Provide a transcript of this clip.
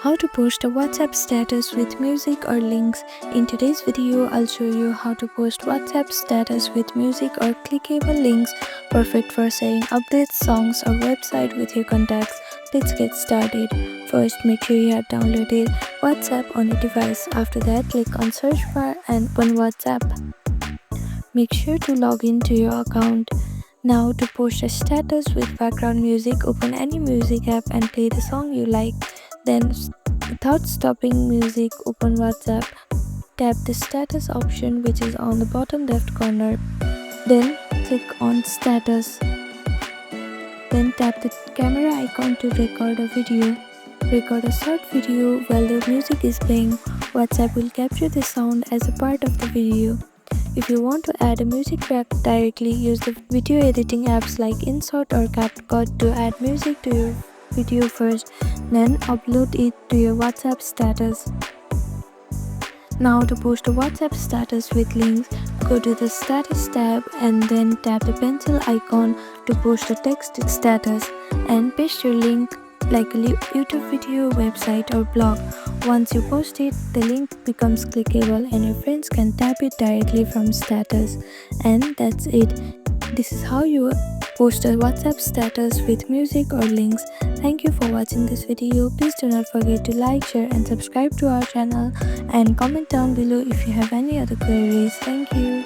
How to post a WhatsApp status with music or links. In today's video, I'll show you how to post WhatsApp status with music or clickable links, perfect for sharing updates, songs, or website with your contacts. Let's get started. First, make sure you have downloaded WhatsApp on your device. After that, click on search bar and open WhatsApp. Make sure to log into your account. Now, to post a status with background music, open any music app and play the song you like. Then, without stopping music, open WhatsApp. Tap the status option which is on the bottom left corner. Then click on status. Then tap the camera icon to record a video. Record a short video while the music is playing. WhatsApp will capture the sound as a part of the video. If you want to add a music track directly, use the video editing apps like InShot or CapCut to add music to your video first, then upload it to your WhatsApp status. Now, to post a WhatsApp status with links, go to the status tab and then tap the pencil icon to post a text status and paste your link like a YouTube video, website or blog. Once you post it, the link becomes clickable and your friends can tap it directly from status. And that's it. This is how you post a WhatsApp status with music or links. Thank you for watching this video. Please do not forget to like, share and subscribe to our channel and comment down below if you have any other queries. Thank you.